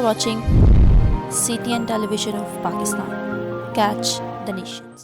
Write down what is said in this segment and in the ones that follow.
watching CTN Television of Pakistan. Catch the nations.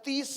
30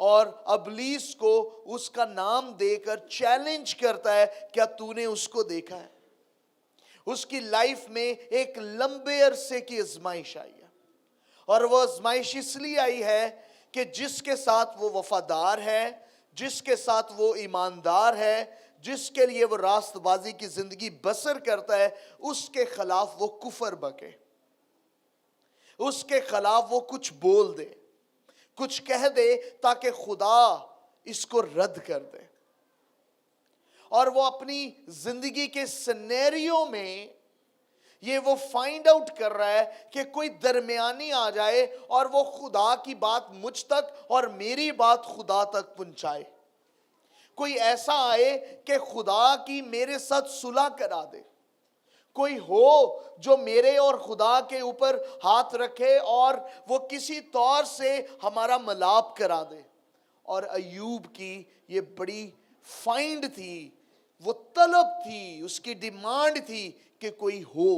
اور ابلیس کو اس کا نام دے کر چیلنج کرتا ہے, کیا تو نے اس کو دیکھا ہے؟ اس کی لائف میں ایک لمبے عرصے کی آزمائش آئی ہے, اور وہ آزمائش اس لیے آئی ہے کہ جس کے ساتھ وہ وفادار ہے, جس کے ساتھ وہ ایماندار ہے, جس کے لیے وہ راست بازی کی زندگی بسر کرتا ہے, اس کے خلاف وہ کفر بکے, اس کے خلاف وہ کچھ بول دے, کچھ کہہ دے تاکہ خدا اس کو رد کر دے. اور وہ اپنی زندگی کے سینیریو میں یہ وہ فائنڈ آؤٹ کر رہا ہے کہ کوئی درمیانی آ جائے اور وہ خدا کی بات مجھ تک اور میری بات خدا تک پہنچائے. کوئی ایسا آئے کہ خدا کی میرے ساتھ صلح کرا دے, کوئی ہو جو میرے اور خدا کے اوپر ہاتھ رکھے اور وہ کسی طور سے ہمارا ملاپ کرا دے. اور ایوب کی یہ بڑی فائنڈ تھی, وہ طلب تھی, اس کی ڈیمانڈ تھی کہ کوئی ہو,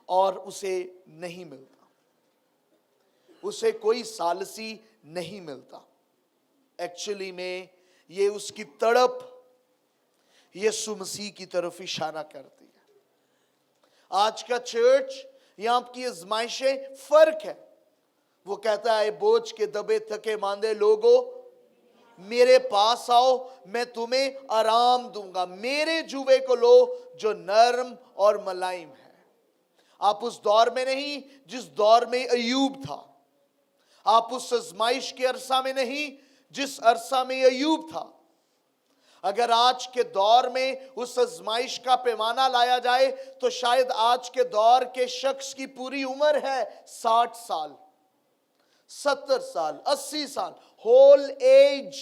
اور اسے نہیں ملتا, اسے کوئی ثالثی نہیں ملتا. ایکچولی میں یہ اس کی تڑپ یسوع مسیح کی طرف اشارہ کرتی ہے. آج کا چرچ, یہاں کی آزمائشیں فرق ہے. وہ کہتا ہے بوجھ کے دبے تھکے ماندے لوگوں میرے پاس آؤ, میں تمہیں آرام دوں گا, میرے جوے کو لو جو نرم اور ملائم ہے. آپ اس دور میں نہیں جس دور میں ایوب تھا, آپ اس آزمائش کے عرصہ میں نہیں جس عرصہ میں ایوب تھا. اگر آج کے دور میں اس آزمائش کا پیمانہ لایا جائے تو شاید آج کے دور کے شخص کی پوری عمر ہے 60 سال, 70 سال, 80 سال, ہول ایج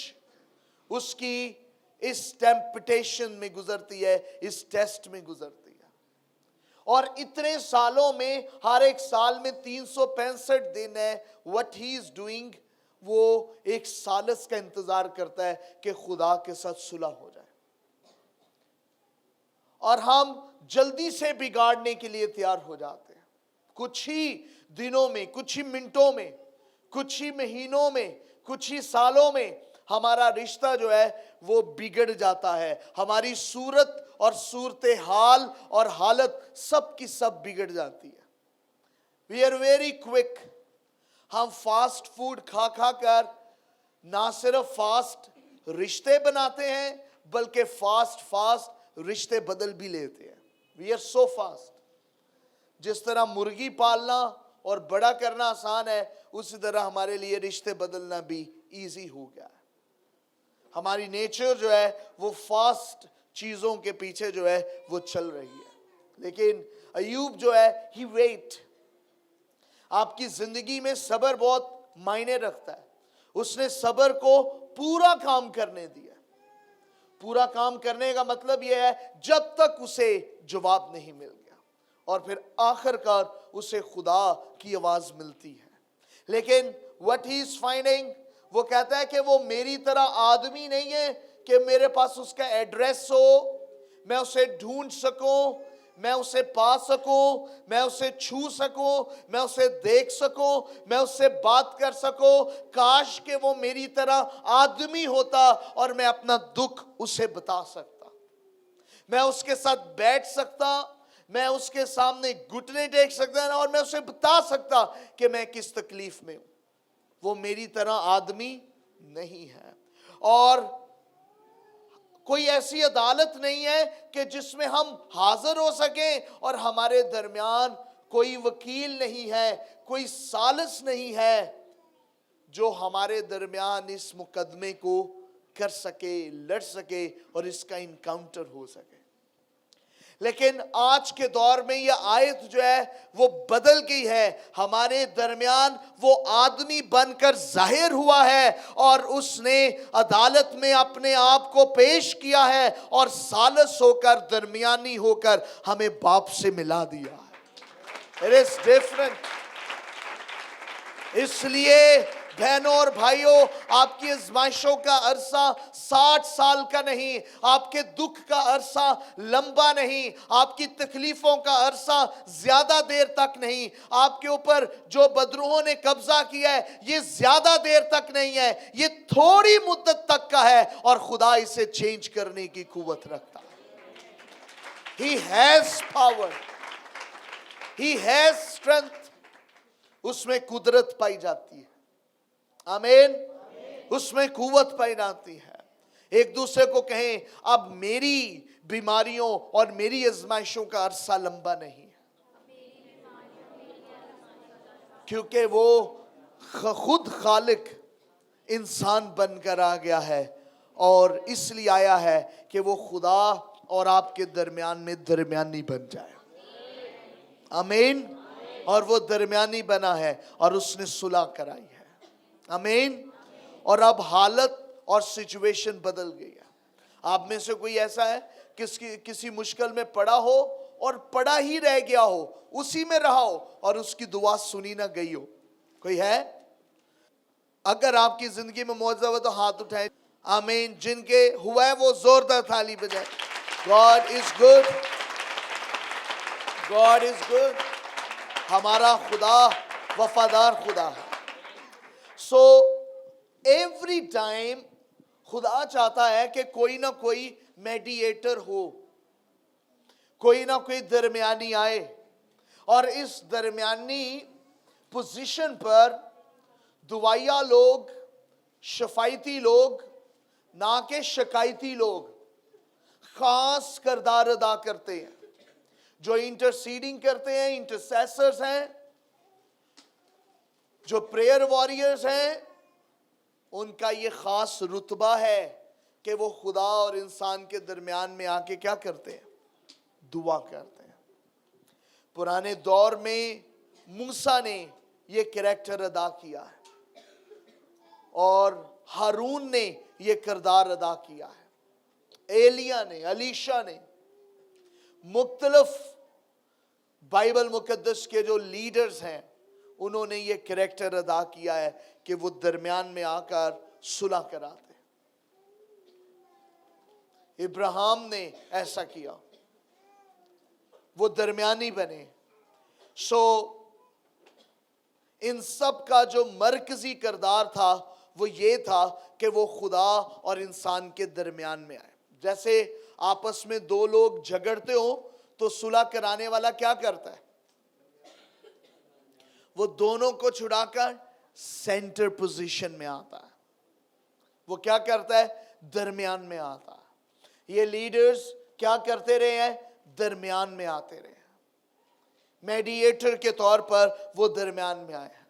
اس کی اس ٹیمپٹیشن میں گزرتی ہے, اس ٹیسٹ میں گزرتی ہے. اور اتنے سالوں میں ہر ایک سال میں 365 دن ہے. what he is doing, وہ ایک ثالث کا انتظار کرتا ہے کہ خدا کے ساتھ صلح ہو جائے. اور ہم جلدی سے بگاڑنے کے لیے تیار ہو جاتے ہیں. کچھ ہی دنوں میں, کچھ ہی منٹوں میں, کچھ ہی مہینوں میں, کچھ ہی سالوں میں ہمارا رشتہ جو ہے وہ بگڑ جاتا ہے. ہماری صورت اور صورتحال اور حالت سب کی سب بگڑ جاتی ہے. We are very quick. ہم فاسٹ فوڈ کھا کھا کر نہ صرف فاسٹ رشتے بناتے ہیں بلکہ فاسٹ رشتے بدل بھی لیتے ہیں. We are so fast. جس طرح مرغی پالنا اور بڑا کرنا آسان ہے, اسی طرح ہمارے لیے رشتے بدلنا بھی ایزی ہو گیا ہے. ہماری نیچر جو ہے وہ فاسٹ چیزوں کے پیچھے جو ہے وہ چل رہی ہے. لیکن ایوب جو ہے ہی ویٹ. آپ کی زندگی میں صبر بہت معنی رکھتا ہے. اس نے صبر کو پورا کام کرنے دیا. پورا کام کرنے کا مطلب یہ ہے جب تک اسے جواب نہیں مل گیا, اور پھر آخر کار اسے خدا کی آواز ملتی ہے. لیکن what he is finding, وہ کہتا ہے کہ وہ میری طرح آدمی نہیں ہے کہ میرے پاس اس کا ایڈریس ہو, میں اسے ڈھونڈ سکوں, میں اسے پا سکوں, میں اسے چھو سکوں, میں اسے دیکھ سکوں, میں اس سے بات کر سکوں. کاش کہ وہ میری طرح آدمی ہوتا اور میں اپنا دکھ اسے بتا سکتا, میں اس کے ساتھ بیٹھ سکتا, میں اس کے سامنے گھٹنے ٹیک سکتا اور میں اسے بتا سکتا کہ میں کس تکلیف میں ہوں. وہ میری طرح آدمی نہیں ہے. اور کوئی ایسی عدالت نہیں ہے کہ جس میں ہم حاضر ہو سکیں اور ہمارے درمیان کوئی وکیل نہیں ہے, کوئی ثالث نہیں ہے جو ہمارے درمیان اس مقدمے کو کر سکے, لڑ سکے اور اس کا انکاؤنٹر ہو سکے. لیکن آج کے دور میں یہ آیت جو ہے وہ بدل گئی ہے. ہمارے درمیان وہ آدمی بن کر ظاہر ہوا ہے اور اس نے عدالت میں اپنے آپ کو پیش کیا ہے اور ثالث ہو کر, درمیانی ہو کر ہمیں باپ سے ملا دیا ہے. It is different. اس لیے بہنوں اور بھائیوں، آپ کی آزمائشوں کا عرصہ 60 سال کا نہیں، آپ کے دکھ کا عرصہ لمبا نہیں، آپ کی تکلیفوں کا عرصہ زیادہ دیر تک نہیں، آپ کے اوپر جو بدروہوں نے قبضہ کیا ہے یہ زیادہ دیر تک نہیں ہے، یہ تھوڑی مدت تک کا ہے، اور خدا اسے چینج کرنے کی قوت رکھتا ہے۔ He has power. He has strength. اس میں قدرت پائی جاتی ہے۔ آمین۔ اس میں قوت پائی جاتی ہے۔ ایک دوسرے کو کہیں اب میری بیماریوں اور میری آزمائشوں کا عرصہ لمبا نہیں ہے، کیونکہ وہ خود خالق انسان بن کر آ گیا ہے، اور اس لیے آیا ہے کہ وہ خدا اور آپ کے درمیان میں درمیانی بن جائے۔ آمین۔ اور وہ درمیانی بنا ہے اور اس نے صلح کرائی ہے۔ آمین۔ اور اب حالت اور سچویشن بدل گئی ہے۔ آپ میں سے کوئی ایسا ہے کسی مشکل میں پڑا ہو اور پڑا ہی رہ گیا ہو، اسی میں رہا ہو اور اس کی دعا سنی نہ گئی ہو؟ کوئی ہے؟ اگر آپ کی زندگی میں معجزہ ہوا تو ہاتھ اٹھائیں۔ آمین۔ جن کے ہوا ہے وہ زوردار تالی بجائیں۔ God is good. God is good. ہمارا خدا وفادار خدا ہے۔ So every time خدا چاہتا ہے کہ کوئی نہ کوئی میڈییٹر ہو، کوئی نہ کوئی درمیانی آئے، اور اس درمیانی پوزیشن پر دعائیا لوگ، شفایتی لوگ، نہ کہ شکایتی لوگ خاص کردار ادا کرتے ہیں۔ جو انٹرسیڈنگ کرتے ہیں، انٹرسیسرز ہیں، جو پریئر واریئرز ہیں، ان کا یہ خاص رتبہ ہے کہ وہ خدا اور انسان کے درمیان میں آ کے کیا کرتے ہیں؟ دعا کرتے ہیں۔ پرانے دور میں موسیٰ نے یہ کریکٹر ادا کیا ہے، اور ہارون نے یہ کردار ادا کیا ہے، ایلیاہ نے، الیشا نے، مختلف بائبل مقدس کے جو لیڈرز ہیں انہوں نے یہ کریکٹر ادا کیا ہے کہ وہ درمیان میں آ کر صلح کراتے۔ ابراہیم نے ایسا کیا، وہ درمیانی بنے۔ سو ان سب کا جو مرکزی کردار تھا وہ یہ تھا کہ وہ خدا اور انسان کے درمیان میں آئے۔ جیسے آپس میں دو لوگ جھگڑتے ہوں تو صلح کرانے والا کیا کرتا ہے؟ وہ دونوں کو چھڑا کر سینٹر پوزیشن میں آتا ہے۔ وہ کیا کرتا ہے؟ درمیان میں آتا ہے۔ یہ لیڈرز کیا کرتے رہے ہیں؟ درمیان میں آتے رہے ہیں۔ میڈییٹر کے طور پر وہ درمیان میں آئے ہیں۔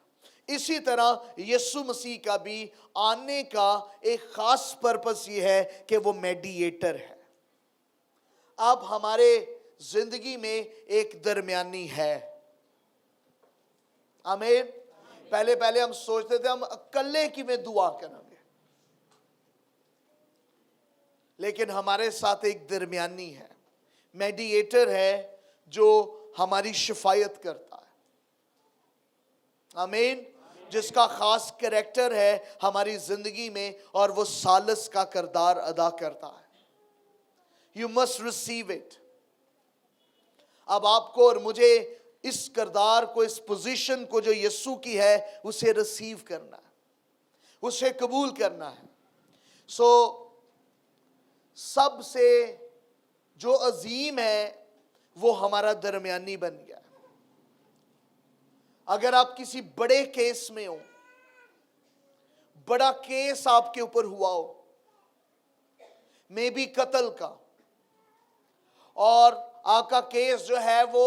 اسی طرح یسوع مسیح کا بھی آنے کا ایک خاص پرپس یہ ہے کہ وہ میڈییٹر ہے۔ اب ہمارے زندگی میں ایک درمیانی ہے۔ آمین۔ پہلے ہم سوچتے تھے ہم اکلے کی میں دعا کریں گے، لیکن ہمارے ساتھ ایک درمیانی ہے، میڈییٹر ہے جو ہماری شفایت کرتا ہے۔ آمین۔ جس کا خاص کریکٹر ہے ہماری زندگی میں، اور وہ ثالث کا کردار ادا کرتا ہے۔ You must receive it۔ اب آپ کو اور مجھے اس کردار کو، اس پوزیشن کو جو یسوع کی ہے، اسے ریسیو کرنا ہے، اسے قبول کرنا ہے۔ سو سب سے جو عظیم ہے وہ ہمارا درمیانی بن گیا۔ اگر آپ کسی بڑے کیس میں ہو، بڑا کیس آپ کے اوپر ہوا ہو، میں بھی قتل کا، اور آپ کا کیس جو ہے وہ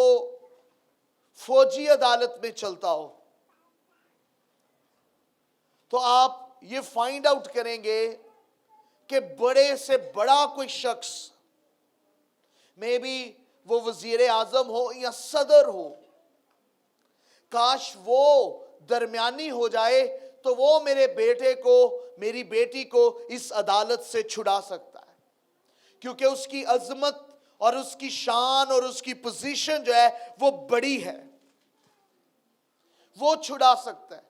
فوجی عدالت میں چلتا ہو، تو آپ یہ فائنڈ آؤٹ کریں گے کہ بڑے سے بڑا کوئی شخص، میں بھی وہ وزیر اعظم ہو یا صدر ہو، کاش وہ درمیانی ہو جائے تو وہ میرے بیٹے کو، میری بیٹی کو اس عدالت سے چھڑا سکتا ہے، کیونکہ اس کی عظمت اور اس کی شان اور اس کی پوزیشن جو ہے وہ بڑی ہے، وہ چھڑا سکتا ہے۔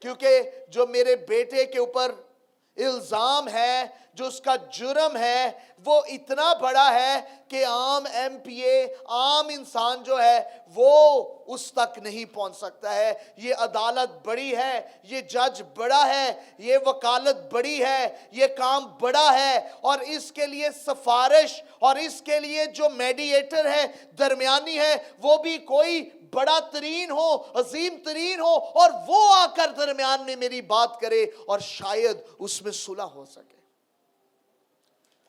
کیونکہ جو میرے بیٹے کے اوپر الزام ہے, جو اس کا جرم ہے, وہ اتنا بڑا ہے کہ عام ایم پی اے, عام انسان جو ہے وہ اس تک نہیں پہنچ سکتا ہے. یہ عدالت بڑی ہے, یہ جج بڑا ہے, یہ وکالت بڑی ہے, یہ کام بڑا ہے, اور اس کے لیے سفارش اور اس کے لیے جو میڈیٹر ہے, درمیانی ہے, وہ بھی کوئی بڑا ترین ہو, عظیم ترین ہو, اور وہ آ کر درمیان میں میری بات کرے اور شاید اس میں صلح ہو سکے.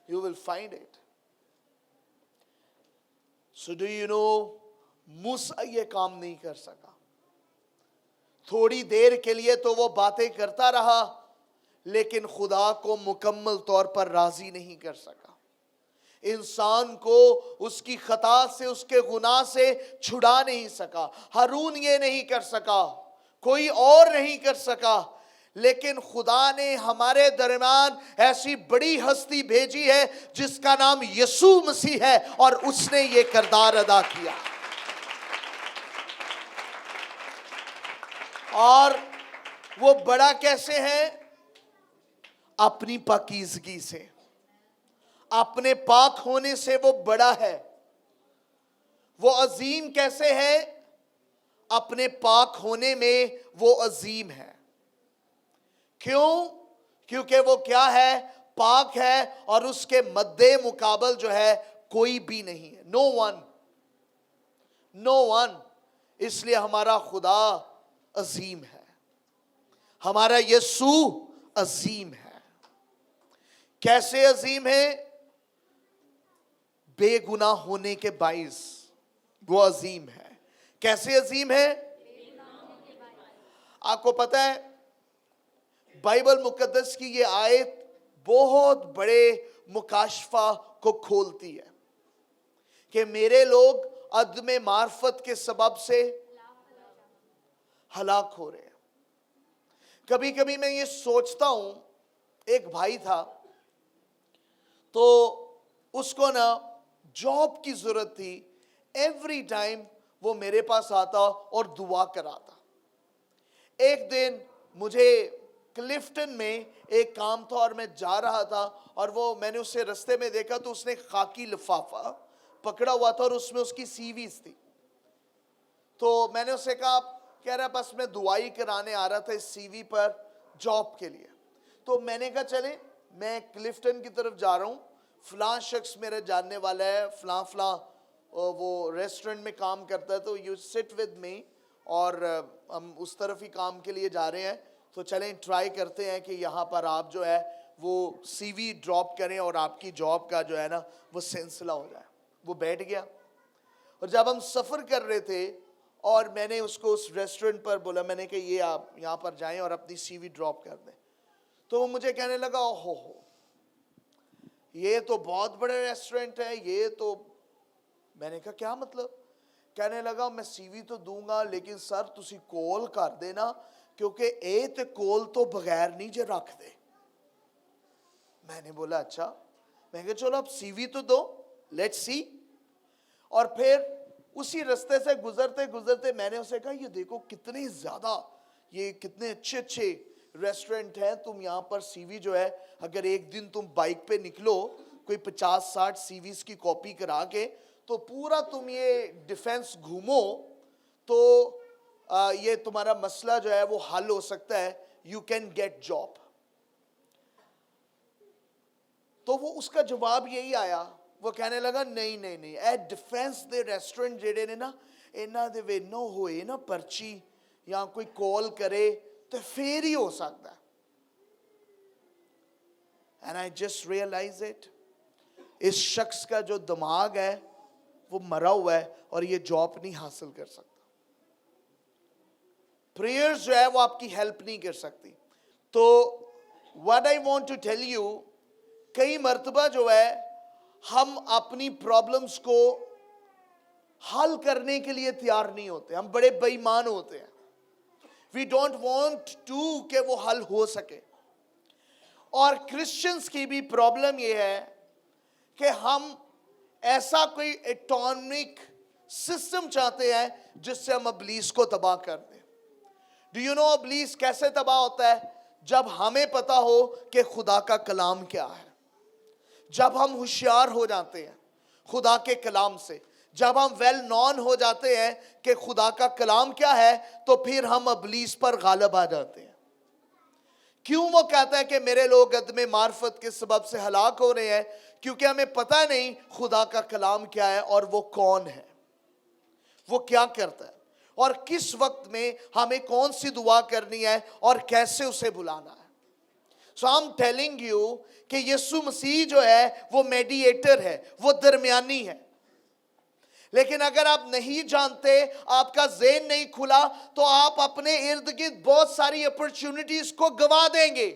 You will find it. So do you know, موسیٰ یہ کام نہیں کر سکا. تھوڑی دیر کے لیے تو وہ باتیں کرتا رہا, لیکن خدا کو مکمل طور پر راضی نہیں کر سکا. انسان کو اس کی خطا سے, اس کے گناہ سے چھڑا نہیں سکا. ہارون یہ نہیں کر سکا, کوئی اور نہیں کر سکا, لیکن خدا نے ہمارے درمیان ایسی بڑی ہستی بھیجی ہے جس کا نام یسوع مسیح ہے, اور اس نے یہ کردار ادا کیا. اور وہ بڑا کیسے ہے؟ اپنی پاکیزگی سے, اپنے پاک ہونے سے وہ بڑا ہے. وہ عظیم کیسے ہے؟ اپنے پاک ہونے میں وہ عظیم ہے. کیوں؟ کیونکہ وہ کیا ہے؟ پاک ہے, اور اس کے مد مقابل جو ہے کوئی بھی نہیں ہے. نو ون, نو ون. اس لیے ہمارا خدا عظیم ہے, ہمارا یسوع عظیم ہے. کیسے عظیم ہے؟ بے گناہ ہونے کے باعث وہ عظیم ہے. کیسے عظیم ہے؟ آپ کو پتہ ہے بائبل مقدس کی یہ آیت بہت بڑے مکاشفہ کو کھولتی ہے کہ میرے لوگ عدم معرفت کے سبب سے ہلاک ہو رہے ہیں. کبھی کبھی میں یہ سوچتا ہوں, ایک بھائی تھا, تو اس کو نا جاب کی ضرورت تھی. ایوری ٹائم وہ میرے پاس آتا اور دعا کراتا. ایک دن مجھے کلفٹن میں ایک کام تھا اور میں جا رہا تھا, اور وہ میں نے اسے رستے میں دیکھا تو اس نے خاکی لفافہ پکڑا ہوا تھا اور اس میں اس کی سی ویز تھی. تو میں نے اسے کہا, کہہ رہا بس میں دعائی کرانے آ رہا تھا اس سی وی پر جاب کے لیے. تو میں نے کہا چلیں, میں کلفٹن کی طرف جا رہا ہوں, فلاں شخص میرے جاننے والا ہے, فلاں فلاں وہ ریسٹورنٹ میں کام کرتا ہے, تو یو سٹ ود می, اور ہم اس طرف ہی کام کے لیے جا رہے ہیں, تو چلیں ٹرائی کرتے ہیں کہ یہاں پر آپ جو ہے وہ سی وی ڈراپ کریں اور آپ کی جاب کا جو ہے نا وہ سلسلہ ہو جائے. وہ بیٹھ گیا, اور جب ہم سفر کر رہے تھے اور میں نے اس کو اس ریسٹورنٹ پر بولا, میں نے کہ یہ آپ یہاں پر جائیں اور اپنی سی وی ڈراپ کر دیں, تو وہ مجھے کہنے لگا اوہو ہو یہ تو بہت بڑا ریسٹورنٹ ہے یہ تو. میں نے کہا کیا مطلب؟ کہنے لگا میں سی وی تو دوں گا لیکن سر تسی کول کر دینا, کیونکہ اے تے کول تو بغیر نہیں جے رکھ دے. میں نے بولا اچھا. میں نے کہا چلو اب سی وی تو دو, لیٹس سی. اور پھر اسی رستے سے گزرتے گزرتے میں نے اسے کہا یہ دیکھو کتنے زیادہ, یہ کتنے اچھے اچھے ریسٹورنٹ ہیں, تم یہاں پر سی وی جو ہے اگر ایک دن تم بائک پہ نکلو کوئی 50-60 سی ویز کی کاپی کرا کے, تو پورا تم یہ ڈیفینس گھومو تو یہ تمہارا مسئلہ جو ہے وہ حل ہو سکتا ہے, یو کین گیٹ جاب. تو وہ اس کا جواب یہی آیا, وہ کہنے لگا نہیں نہیں نہیں, اے ڈیفینس دے ریسٹورنٹ جڑے نے نا انہاں دے وے نو ہوئے نا پرچی یا کوئی کال کرے تو پھر ہی ہو سکتا ہے. And I just realize it, اس شخص کا جو دماغ ہے وہ مرا ہوا ہے اور یہ جاب نہیں حاصل کر سکتا. پریئرز جو ہے وہ آپ کی ہیلپ نہیں کر سکتی. تو what I want to tell you, کئی مرتبہ جو ہے ہم اپنی پرابلمز کو حل کرنے کے لیے تیار نہیں ہوتے, ہم بڑے بے ایمان ہوتے ہیں. We don't want to کہ وہ حل ہو سکے. اور کرسچنز کی بھی پرابلم یہ ہے کہ ہم ایسا کوئی ایٹامک سسٹم چاہتے ہیں جس سے ہم ابلیس کو تباہ کر دیں. Do you know ابلیس کیسے تباہ ہوتا ہے؟ جب ہمیں پتا ہو کہ خدا کا کلام کیا ہے، جب ہم ہوشیار ہو جاتے ہیں خدا کے کلام سے، جب ہم ویل نون ہو جاتے ہیں کہ خدا کا کلام کیا ہے، تو پھر ہم ابلیس پر غالب آ جاتے ہیں۔ کیوں وہ کہتا ہے کہ میرے لوگ عدم معرفت کے سبب سے ہلاک ہو رہے ہیں؟ کیونکہ ہمیں پتہ نہیں خدا کا کلام کیا ہے اور وہ کون ہے، وہ کیا کرتا ہے، اور کس وقت میں ہمیں کون سی دعا کرنی ہے اور کیسے اسے بلانا ہے۔ So I'm telling you کہ یسوع مسیح جو ہے وہ میڈیٹر ہے، وہ درمیانی ہے۔ لیکن اگر آپ نہیں جانتے، آپ کا ذہن نہیں کھلا، تو آپ اپنے ارد گرد بہت ساری اپرچونٹیز کو گوا دیں گے۔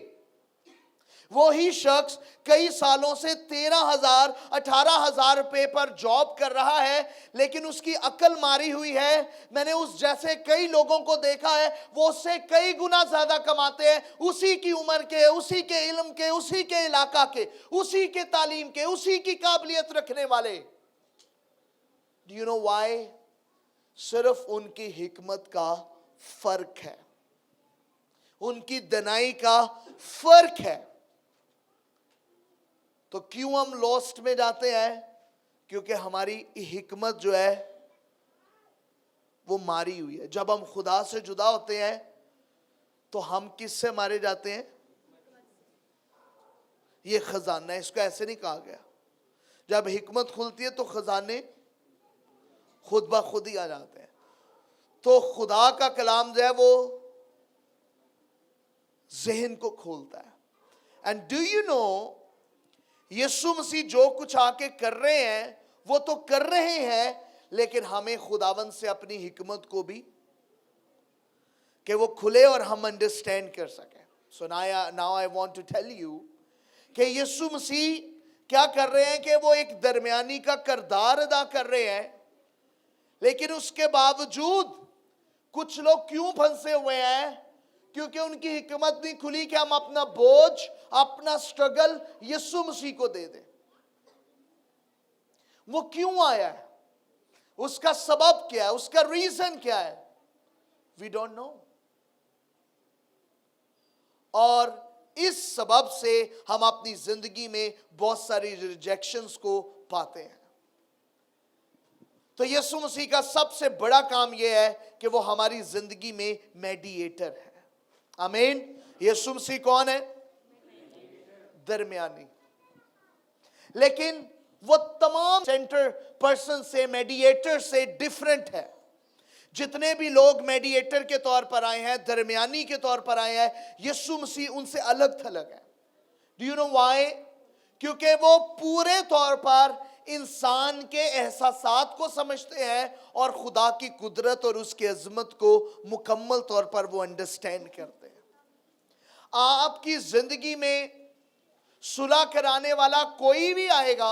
وہی شخص کئی سالوں سے 13,000 18,000 روپے پر جاب کر رہا ہے، لیکن اس کی عقل ماری ہوئی ہے۔ میں نے اس جیسے کئی لوگوں کو دیکھا ہے، وہ اس سے کئی گنا زیادہ کماتے ہیں، اسی کی عمر کے، اسی کے علم کے، اسی کے علاقہ کے، اسی کے تعلیم کے، اسی کی قابلیت رکھنے والے۔ Do you know why؟ صرف ان کی حکمت کا فرق ہے، ان کی دانائی کا فرق ہے۔ تو کیوں ہم لوسٹ میں جاتے ہیں؟ کیونکہ ہماری حکمت جو ہے وہ ماری ہوئی ہے۔ جب ہم خدا سے جدا ہوتے ہیں تو ہم کس سے مارے جاتے ہیں؟ یہ خزانہ ہے، اس کو ایسے نہیں کہا گیا۔ جب حکمت کھلتی ہے تو خزانے خود بخود ہی آ جاتے ہیں۔ تو خدا کا کلام جو ہے وہ ذہن کو کھولتا ہے۔ And do you know یسوع مسیح جو کچھ آ کے کر رہے ہیں وہ تو کر رہے ہیں، لیکن ہمیں خداوند سے اپنی حکمت کو بھی کہ وہ کھلے اور ہم انڈرسٹینڈ کر سکیں۔ So now I want to tell you کہ یسوع مسیح کیا کر رہے ہیں کہ وہ ایک درمیانی کا کردار ادا کر رہے ہیں، لیکن اس کے باوجود کچھ لوگ کیوں پھنسے ہوئے ہیں؟ کیونکہ ان کی حکمت نہیں کھلی کہ ہم اپنا بوجھ، اپنا سٹرگل یسوع مسیح کو دے دیں۔ وہ کیوں آیا ہے؟ اس کا سبب کیا ہے؟ اس کا ریزن کیا ہے؟ We don't know۔ اور اس سبب سے ہم اپنی زندگی میں بہت ساری ریجیکشنز کو پاتے ہیں۔ تو یسوع مسیح کا سب سے بڑا کام یہ ہے کہ وہ ہماری زندگی میں میڈیٹر ہے۔ آمین۔ یسوع مسیح کون ہے؟ درمیانی۔ لیکن وہ تمام سینٹر پرسن سے، میڈیٹر سے ڈیفرنٹ ہے۔ جتنے بھی لوگ میڈیٹر کے طور پر آئے ہیں، درمیانی کے طور پر آئے ہیں، یسوع مسیح ان سے الگ تھلگ ہے۔ Do you know why؟ کیونکہ وہ پورے طور پر انسان کے احساسات کو سمجھتے ہیں اور خدا کی قدرت اور اس کی عظمت کو مکمل طور پر وہ انڈرسٹینڈ کرتے ہیں۔ آپ کی زندگی میں صلح کرانے والا کوئی بھی آئے گا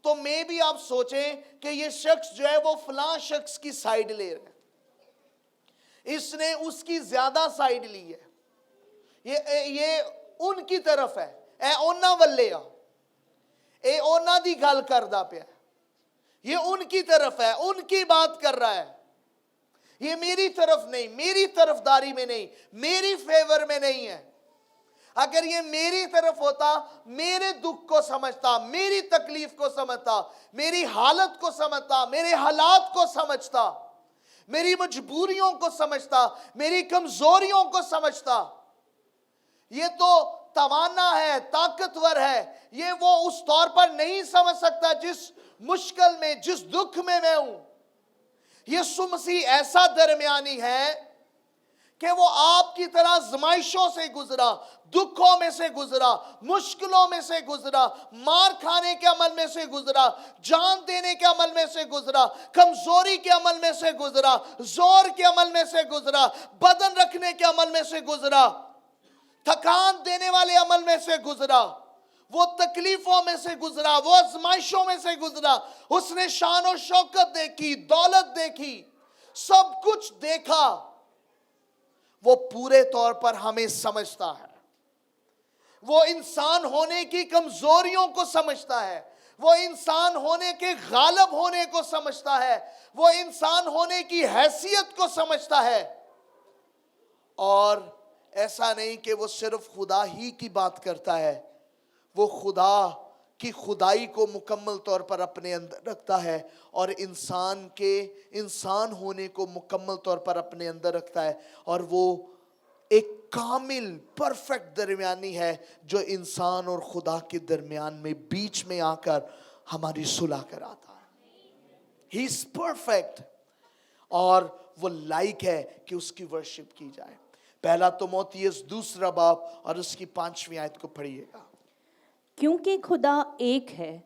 تو میں بھی آپ سوچیں کہ یہ شخص جو ہے وہ فلاں شخص کی سائیڈ لے رہا ہے، اس نے اس کی زیادہ سائیڈ لی ہے، یہ ان کی طرف ہے، اے اونا ولیا، اے اونا دی گل کردا پیا، یہ ان کی طرف ہے، ان کی بات کر رہا ہے، یہ میری طرف نہیں، میری طرفداری میں نہیں، میری فیور میں نہیں ہے۔ اگر یہ میری طرف ہوتا، میرے دکھ کو سمجھتا، میری تکلیف کو سمجھتا، میری حالت کو سمجھتا، میرے حالات کو سمجھتا، میری مجبوریوں کو سمجھتا، میری کمزوریوں کو سمجھتا۔ یہ تو توانا ہے، طاقتور ہے، یہ وہ اس طور پر نہیں سمجھ سکتا جس مشکل میں، جس دکھ میں میں ہوں۔ یسوع مسیح ایسا درمیانی ہے کہ وہ آپ کی طرح آزمائشوں سے گزرا، دکھوں میں سے گزرا، مشکلوں میں سے گزرا، مار کھانے کے عمل میں سے گزرا، جان دینے کے عمل میں سے گزرا، کمزوری کے عمل میں سے گزرا، زور کے عمل میں سے گزرا، بدن رکھنے کے عمل میں سے گزرا، تھکان دینے والے عمل میں سے گزرا، وہ تکلیفوں میں سے گزرا، وہ آزمائشوں میں سے گزرا۔ اس نے شان و شوکت دیکھی، دولت دیکھی، سب کچھ دیکھا۔ وہ پورے طور پر ہمیں سمجھتا ہے، وہ انسان ہونے کی کمزوریوں کو سمجھتا ہے، وہ انسان ہونے کے غالب ہونے کو سمجھتا ہے، وہ انسان ہونے کی حیثیت کو سمجھتا ہے، اور ایسا نہیں کہ وہ صرف خدا ہی کی بات کرتا ہے، وہ خدا کی خدائی کو مکمل طور پر اپنے اندر رکھتا ہے اور انسان ہونے کو مکمل طور پر اپنے اندر رکھتا ہے، اور وہ ایک کامل پرفیکٹ درمیانی ہے جو انسان اور خدا کے درمیان میں بیچ میں آ کر ہماری صلح کراتا ہے۔ ہی از پرفیکٹ، اور وہ لائق ہے کہ اس کی ورشپ کی جائے۔ پہلا تimotheus 2 باب اور اس کی 5ویں آیت کو پڑھیے گا۔ کیونکہ خدا ایک ہے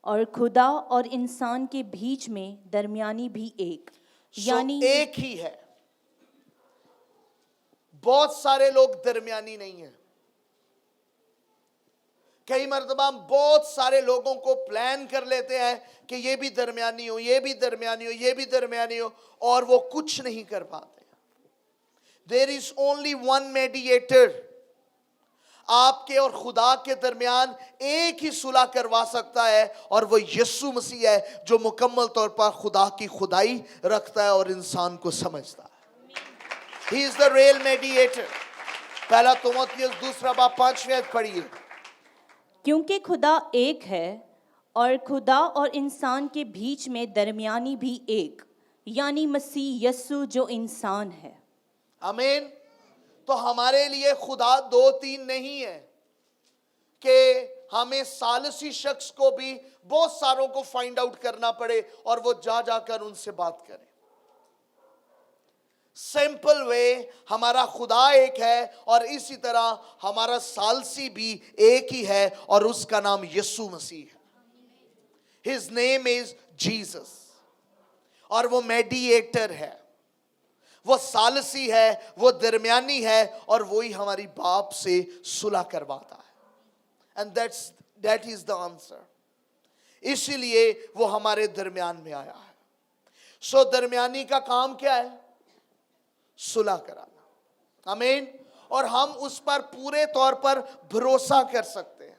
اور خدا اور انسان کے بیچ میں درمیانی بھی ایک، یعنی ایک ہی ہے، بہت سارے لوگ درمیانی نہیں ہیں۔ کئی مرتبہ ہم بہت سارے لوگوں کو پلان کر لیتے ہیں کہ یہ بھی درمیانی ہو، یہ بھی درمیانی ہو، یہ بھی درمیانی ہو، اور وہ کچھ نہیں کر پاتے۔ There is only one mediator۔ آپ کے اور خدا کے درمیان ایک ہی صلح کروا سکتا ہے، اور وہ یسوع مسیح ہے جو مکمل طور پر خدا کی خدائی رکھتا ہے اور انسان کو سمجھتا ہے۔ He is the real mediator۔ پہلا تimotheus 2 باب 5ویں آیت پڑھیے۔ کیونکہ خدا ایک ہے اور خدا اور انسان کے بیچ میں درمیانی بھی ایک، یعنی مسیح یسوع جو انسان ہے۔ آمین۔ تو ہمارے لیے خدا 2-3 نہیں ہے کہ ہمیں ثالثی شخص کو بھی بہت ساروں کو فائنڈ آؤٹ کرنا پڑے اور وہ جا کر ان سے بات کریں۔ سمپل وے، ہمارا خدا ایک ہے اور اسی طرح ہمارا ثالثی بھی ایک ہی ہے، اور اس کا نام یسوع مسیح ہے۔ His name is Jesus، اور وہ میڈییٹر ہے، وہ ثالثی ہے، وہ درمیانی ہے، اور وہی ہماری باپ سے صلح کرواتا ہے۔ And that is the answer۔ اسی لیے وہ ہمارے درمیان میں آیا ہے۔ درمیانی کا کام کیا ہے؟ صلح کرانا۔ آمین۔ اور ہم اس پر پورے طور پر بھروسہ کر سکتے ہیں،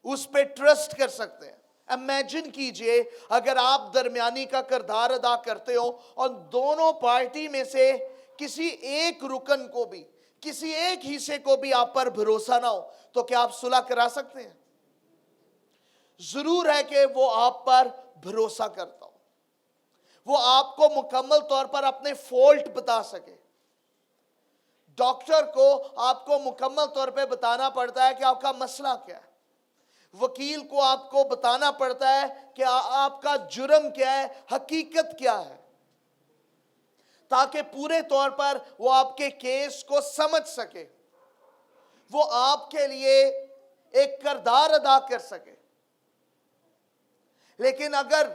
اس پہ ٹرسٹ کر سکتے ہیں۔ امیجن کیجئے اگر آپ درمیانی کا کردار ادا کرتے ہو اور دونوں پارٹی میں سے کسی ایک رکن کو بھی، کسی ایک حصے کو بھی آپ پر بھروسہ نہ ہو، تو کیا آپ صلح کرا سکتے ہیں؟ ضرور ہے کہ وہ آپ پر بھروسہ کرتا ہو، وہ آپ کو مکمل طور پر اپنے فالٹ بتا سکے۔ ڈاکٹر کو آپ کو مکمل طور پہ بتانا پڑتا ہے کہ آپ کا مسئلہ کیا ہے، وکیل کو آپ کو بتانا پڑتا ہے کہ آپ کا جرم کیا ہے، حقیقت کیا ہے، تاکہ پورے طور پر وہ آپ کے کیس کو سمجھ سکے، وہ آپ کے لیے ایک کردار ادا کر سکے۔ لیکن اگر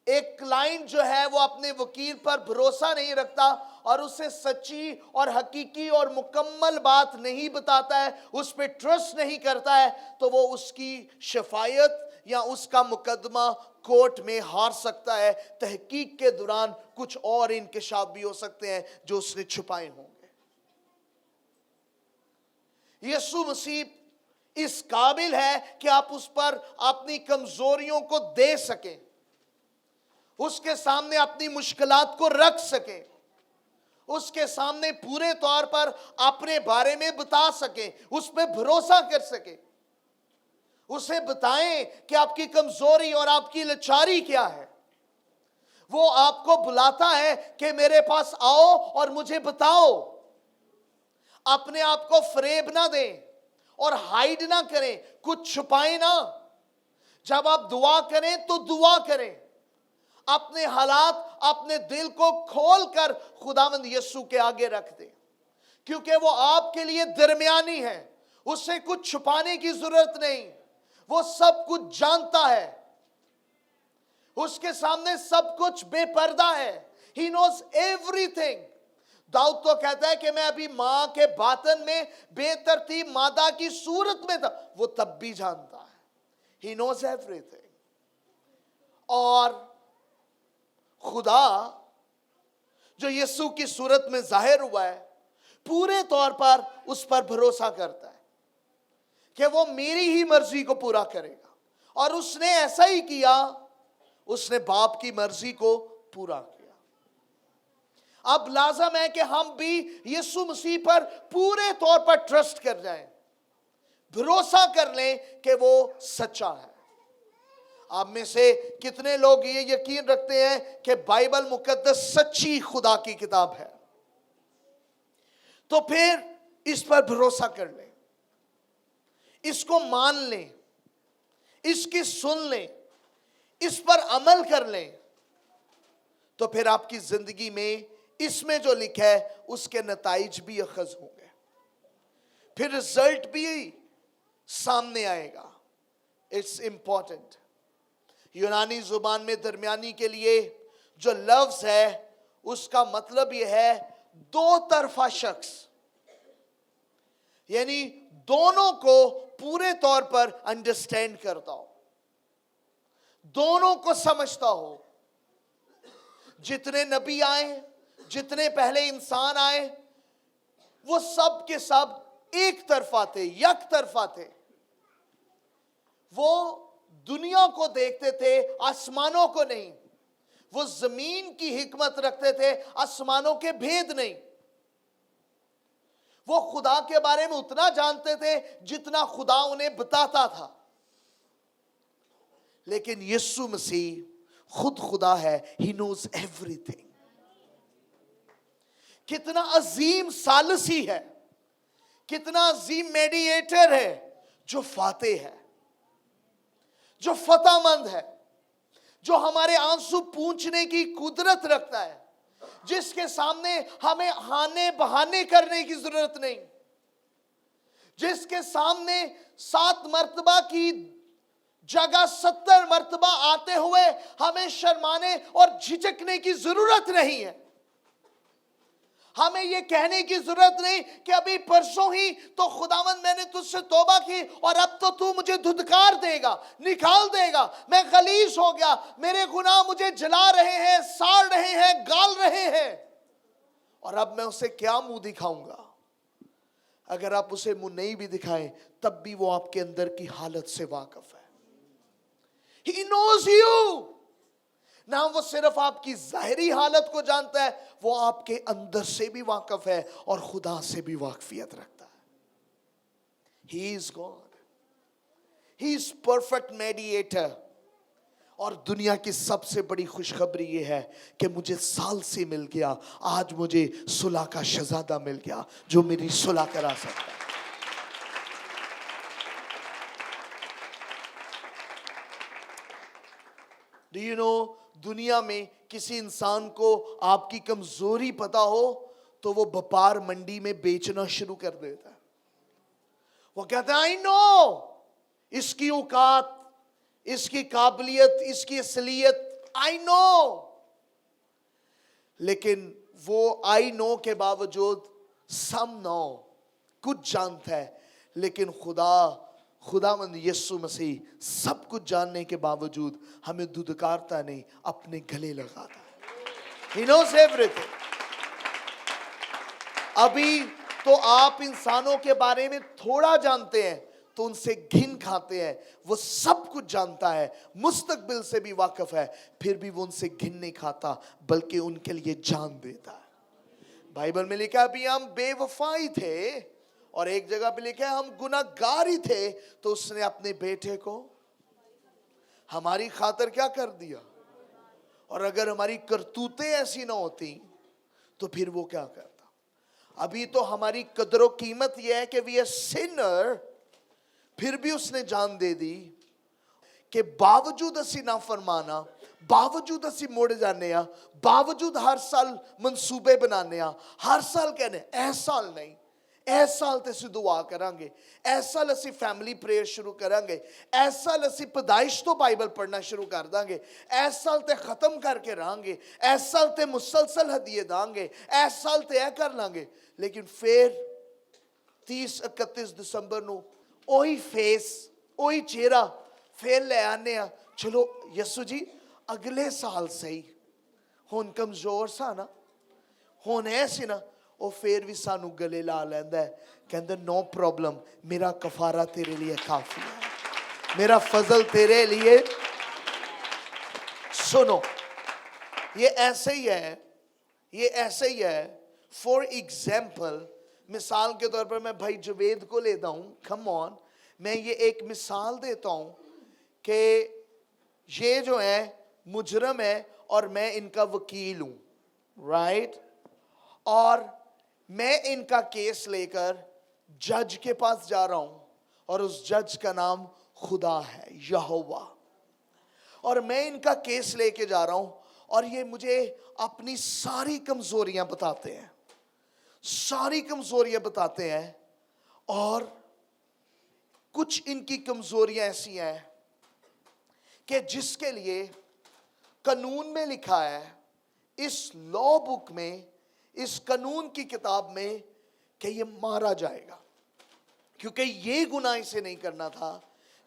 ایک کلائنٹ جو ہے وہ اپنے وکیل پر بھروسہ نہیں رکھتا اور اسے سچی اور حقیقی اور مکمل بات نہیں بتاتا ہے، اس پہ ٹرسٹ نہیں کرتا ہے، تو وہ اس کی شفایت یا اس کا مقدمہ کورٹ میں ہار سکتا ہے۔ تحقیق کے دوران کچھ اور انکشاف بھی ہو سکتے ہیں جو اس نے چھپائے ہوں گے۔ یسوع مسیح اس قابل ہے کہ آپ اس پر اپنی کمزوریوں کو دے سکیں، اس کے سامنے اپنی مشکلات کو رکھ سکیں، اس کے سامنے پورے طور پر اپنے بارے میں بتا سکیں، اس پہ بھروسہ کر سکیں، اسے بتائیں کہ آپ کی کمزوری اور آپ کی لاچاری کیا ہے۔ وہ آپ کو بلاتا ہے کہ میرے پاس آؤ اور مجھے بتاؤ۔ اپنے آپ کو فریب نہ دیں اور ہائیڈ نہ کریں، کچھ چھپائیں نہ۔ جب آپ دعا کریں تو دعا کریں، اپنے حالات، اپنے دل کو کھول کر خداوند یسوع کے آگے رکھ دیں، کیونکہ وہ آپ کے لیے درمیانی ہے، اس سے کچھ چھپانے کی ضرورت نہیں، وہ سب کچھ جانتا ہے، اس کے سامنے سب کچھ بے پردہ ہے۔ He knows everything۔ داؤد تو کہتا ہے کہ میں ابھی ماں کے باطن میں بے ترتیب مادہ کی صورت میں تھا، وہ تب بھی جانتا ہے۔ He knows everything۔ اور خدا جو یسوع کی صورت میں ظاہر ہوا ہے، پورے طور پر اس پر بھروسہ کرتا ہے کہ وہ میری ہی مرضی کو پورا کرے گا، اور اس نے ایسا ہی کیا، اس نے باپ کی مرضی کو پورا کیا۔ اب لازم ہے کہ ہم بھی یسوع مسیح پر پورے طور پر ٹرسٹ کر جائیں, بھروسہ کر لیں کہ وہ سچا ہے. آپ میں سے کتنے لوگ یہ یقین رکھتے ہیں کہ بائبل مقدس سچی خدا کی کتاب ہے؟ تو پھر اس پر بھروسہ کر لیں, اس کو مان لیں, اس کی سن لیں, اس پر عمل کر لیں, تو پھر آپ کی زندگی میں اس میں جو لکھا ہے اس کے نتائج بھی اخذ ہوں گے, پھر رزلٹ بھی سامنے آئے گا. It's important. یونانی زبان میں درمیانی کے لیے جو لفظ ہے اس کا مطلب یہ ہے دو طرفہ شخص, یعنی دونوں کو پورے طور پر انڈرسٹینڈ کرتا ہو, دونوں کو سمجھتا ہو. جتنے نبی آئے, جتنے پہلے انسان آئے, وہ سب کے سب ایک طرفہ تھے, یک طرفہ تھے. وہ دنیا کو دیکھتے تھے, آسمانوں کو نہیں. وہ زمین کی حکمت رکھتے تھے, آسمانوں کے بھید نہیں. وہ خدا کے بارے میں اتنا جانتے تھے جتنا خدا انہیں بتاتا تھا. لیکن یسوع مسیح خود خدا ہے. He knows everything. کتنا عظیم ثالثی ہے, کتنا عظیم میڈییٹر ہے, جو فاتح ہے, جو فتح مند ہے, جو ہمارے آنسو پونچھنے کی قدرت رکھتا ہے, جس کے سامنے ہمیں ہانے بہانے کرنے کی ضرورت نہیں, جس کے سامنے 7 مرتبہ کی جگہ 70 مرتبہ آتے ہوئے ہمیں شرمانے اور جھجکنے کی ضرورت نہیں ہے. ہمیں یہ کہنے کی ضرورت نہیں کہ ابھی پرسوں ہی تو خداوند میں نے تجھ سے توبہ کی اور اب تو مجھے دھدکار دے گا, نکال دے گا, میں غلیظ ہو گیا, میرے گناہ مجھے جلا رہے ہیں, ساڑ رہے ہیں, گال رہے ہیں, اور اب میں اسے کیا منہ دکھاؤں گا. اگر آپ اسے منہ نہیں بھی دکھائیں تب بھی وہ آپ کے اندر کی حالت سے واقف ہے. He knows you. نہ وہ صرف آپ کی ظاہری حالت کو جانتا ہے, وہ آپ کے اندر سے بھی واقف ہے اور خدا سے بھی واقفیت رکھتا ہے. He is God. He is perfect mediator. اور دنیا کی سب سے بڑی خوشخبری یہ ہے کہ مجھے سال سے مل گیا, آج مجھے صلح کا شہزادہ مل گیا جو میری صلح کرا سکتا ہے. Do you know, دنیا میں کسی انسان کو آپ کی کمزوری پتا ہو تو وہ بپار منڈی میں بیچنا شروع کر دیتا ہے. وہ کہتا ہے I know, اس کی اوقات, اس کی قابلیت, اس کی اصلیت, I know. لیکن وہ I know کے باوجود some know, کچھ جانتا ہے, لیکن خداوند یسوع مسیح سب کچھ جاننے کے باوجود ہمیں دھدکارتا نہیں, اپنے گلے لگاتا ہے. He knows everything. ابھی تو آپ انسانوں کے بارے میں تھوڑا جانتے ہیں تو ان سے گھن کھاتے ہیں. وہ سب کچھ جانتا ہے, مستقبل سے بھی واقف ہے, پھر بھی وہ ان سے گھن نہیں کھاتا بلکہ ان کے لیے جان دیتا ہے. بائبل میں لکھا ابھی ہم بے وفائی تھے, اور ایک جگہ پہ لکھا ہے ہم گناہگار ہی تھے تو اس نے اپنے بیٹے کو ہماری خاطر کیا کر دیا. اور اگر ہماری کرتوتیں ایسی نہ ہوتی تو پھر وہ کیا کرتا. ابھی تو ہماری قدر و قیمت یہ ہے کہ we are sinner, پھر بھی اس نے جان دے دی کہ باوجود اسی نافرمانا, باوجود اسی موڑ جانے, باوجود ہر سال منصوبے بنانے, ہر سال کہنے اے سال نہیں, اے سال تے اسی دعا کریں گے, اے سال اسی فیملی پریئر شروع کریں گے, اے سال اسی پیدائش تو بائبل پڑھنا شروع کر دیں گے, اے سال تے ختم کر کے رہیں گے, اے سال تے مسلسل ہدیے دیں گے, اے سال تے اے کر لیں گے. لیکن پھر 30-31 دسمبر نو اوہی فیس, اوہی چہرہ پھر لے آنے, چلو یسو جی اگلے سال سہی, ہون کمزور سا نا, ہون ایسی نا, وہ پھر بھی سانو گلے لا لیندہ ہے, کہندہ نو پرابلم, میرا کفارہ تیرے لیے کافی ہے, میرا فضل تیرے لیے. سنو, یہ ایسے ہی ہے, یہ ایسے ہی ہے. فار ایگزامپل, مثال کے طور پر میں بھائی جوید کو لیتا ہوں. کم آن, میں یہ ایک مثال دیتا ہوں کہ یہ جو ہے مجرم ہے اور میں ان کا وکیل ہوں, رائٹ, اور میں ان کا کیس لے کر جج کے پاس جا رہا ہوں, اور اس جج کا نام خدا ہے, یہوہ, اور میں ان کا کیس لے کے جا رہا ہوں, اور یہ مجھے اپنی ساری کمزوریاں بتاتے ہیں, ساری کمزوریاں بتاتے ہیں, اور کچھ ان کی کمزوریاں ایسی ہیں کہ جس کے لیے قانون میں لکھا ہے, اس لا بک میں, اس قانون کی کتاب میں, کہ یہ مارا جائے گا, کیونکہ یہ گناہ اسے نہیں کرنا تھا,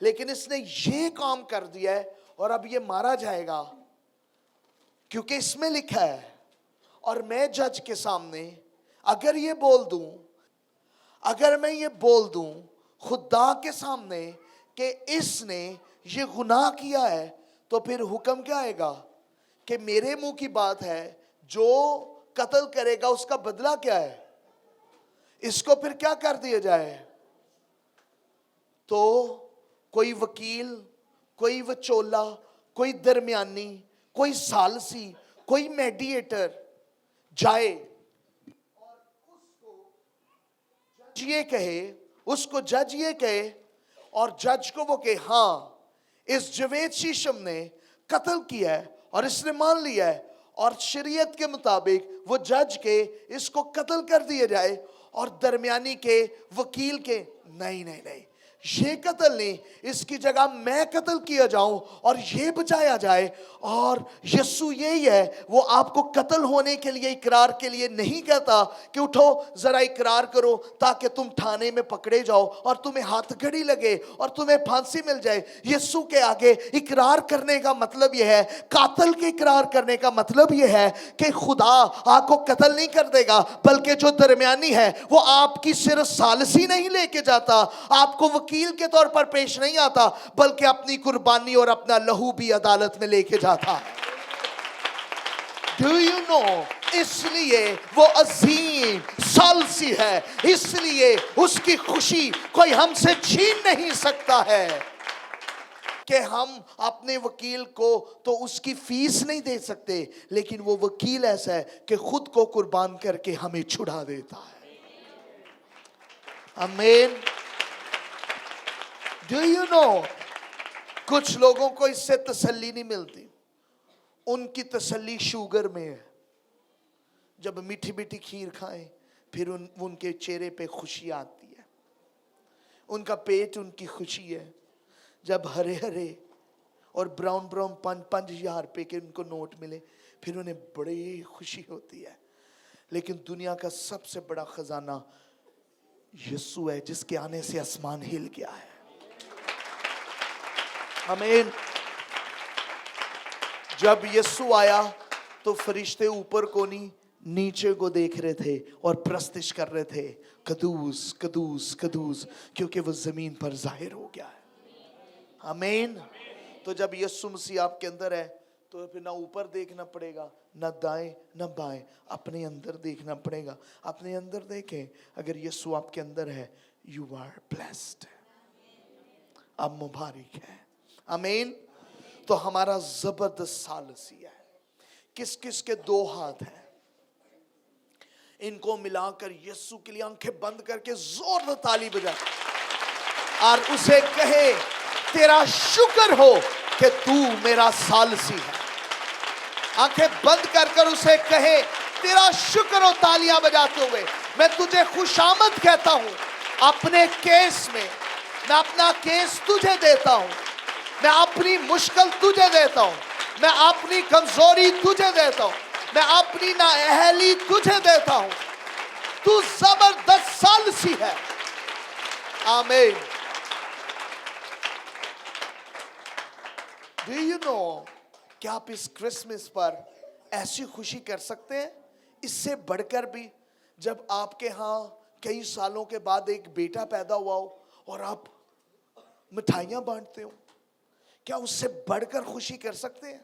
لیکن اس نے یہ کام کر دیا ہے اور اب یہ مارا جائے گا کیونکہ اس میں لکھا ہے. اور میں جج کے سامنے اگر یہ بول دوں, اگر میں یہ بول دوں خدا کے سامنے کہ اس نے یہ گناہ کیا ہے, تو پھر حکم کیا آئے گا کہ میرے منہ کی بات ہے, جو قتل کرے گا اس کا بدلہ کیا ہے, اس کو پھر کیا کر دیا جائے. تو کوئی وکیل, کوئی وچولا, کوئی درمیانی, کوئی ثالثی, کوئی میڈیٹر جائے اور اس کو جج یہ کہے, اور جج کو وہ کہ ہاں اس جوید شیشم نے قتل کیا ہے اور اس نے مان لیا ہے, اور شریعت کے مطابق وہ جج کے اس کو قتل کر دیا جائے, اور درمیانی کے, وکیل کے, نہیں نہیں نہیں, یہ قتل نہیں, اس کی جگہ میں قتل کیا جاؤں اور یہ بچایا جائے. اور یسوع یہی ہے, وہ آپ کو قتل ہونے کے لیے, اقرار کے لیے نہیں کہتا کہ اٹھو ذرا اقرار کرو تاکہ تم تھانے میں پکڑے جاؤ اور تمہیں ہاتھ گھڑی لگے اور تمہیں پھانسی مل جائے. یسوع کے آگے اقرار کرنے کا مطلب یہ ہے, قاتل کے اقرار کرنے کا مطلب یہ ہے کہ خدا آپ کو قتل نہیں کر دے گا, بلکہ جو درمیانی ہے وہ آپ کی صرف ثالثی نہیں لے کے جاتا, آپ کو وکیل کے طور پر پیش نہیں آتا, بلکہ اپنی قربانی اور اپنا لہو بھی عدالت میں لے کے جاتا ہے. Do you know, اس لیے وہ عظیم ثالثی ہے, اس لیے اس کی خوشی کوئی ہم سے چھین نہیں سکتا ہے کہ ہم اپنے وکیل کو تو اس کی فیس نہیں دے سکتے, لیکن وہ وکیل ایسا ہے کہ خود کو قربان کر کے ہمیں چھڑا دیتا ہے. آمین. Do you know, کچھ لوگوں کو اس سے تسلی نہیں ملتی, ان کی تسلی شوگر میں ہے. جب میٹھی میٹھی کھیر کھائیں پھر ان کے چہرے پہ خوشی آتی ہے, ان کا پیٹ ان کی خوشی ہے. جب ہرے ہرے اور براؤن براؤن 5,000 روپے کے ان کو نوٹ ملے پھر انہیں بڑی خوشی ہوتی ہے. لیکن دنیا کا سب سے بڑا خزانہ یسوع ہے, جس کے آنے سے آسمان ہل گیا ہے. آمین. جب یسوع آیا تو فرشتے اوپر کو نہیں نیچے کو دیکھ رہے تھے اور پرستش کر رہے تھے, قدوس قدوس قدوس, کیونکہ وہ زمین پر ظاہر ہو گیا ہے. آمین. تو جب یسوع مسیح آپ کے اندر ہے تو پھر نہ اوپر دیکھنا پڑے گا, نہ دائیں نہ بائیں, اپنے اندر دیکھنا پڑے گا. اپنے اندر دیکھیں, اگر یسوع آپ کے اندر ہے, یو آر بلیسڈ, اب مبارک ہے. آمین. تو ہمارا زبردست ثالثی ہے. کس کس کے 2 ہاتھ ہیں, ان کو ملا کر یسوع کے لیے آنکھیں بند کر کے زور سے تالی بجائے اور اسے کہے تیرا شکر ہو کہ تو میرا ثالثی ہے. آنکھیں بند کر کر اسے کہے تیرا شکر ہو, تالیاں بجاتے ہوئے میں تجھے خوش آمد کہتا ہوں اپنے کیس میں. میں اپنا کیس تجھے دیتا ہوں, میں اپنی مشکل تجھے دیتا ہوں, میں اپنی کمزوری تجھے دیتا ہوں, میں اپنی نااہلی تجھے دیتا ہوں. تو زبردست ثالثی ہے. آمین. Do you know کہ آپ اس کرسمس پر ایسی خوشی کر سکتے ہیں, اس سے بڑھ کر بھی جب آپ کے ہاں کئی سالوں کے بعد ایک بیٹا پیدا ہوا ہو اور آپ مٹھائیاں بانٹتے ہو, کیا اس سے بڑھ کر خوشی کر سکتے ہیں؟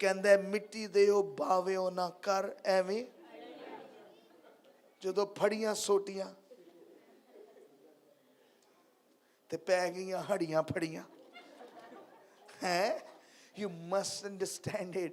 ਕਹਿੰਦਾ ਹੈ ਮਿੱਟੀ ਦੇ ਉਹ ਬਾਵੇ ਉਹ ਨਾ ਕਰ ਐਵੇਂ, ਜਦੋਂ ਫੜੀਆਂ ਸੋਟੀਆਂ ਤੇ ਪੈ ਗਈਆਂ ਹੜੀਆਂ ਫੜੀਆਂ ਹੈ। You must understand it.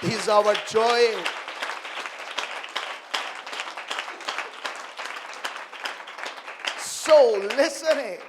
He is our joy. So listen it.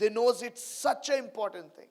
They knows it's such an important thing.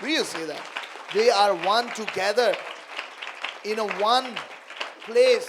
Do you see that? They are one together in a one place.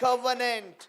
covenant.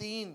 3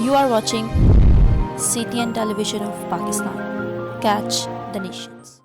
You are watching CTN Television of Pakistan. Catch the Nations.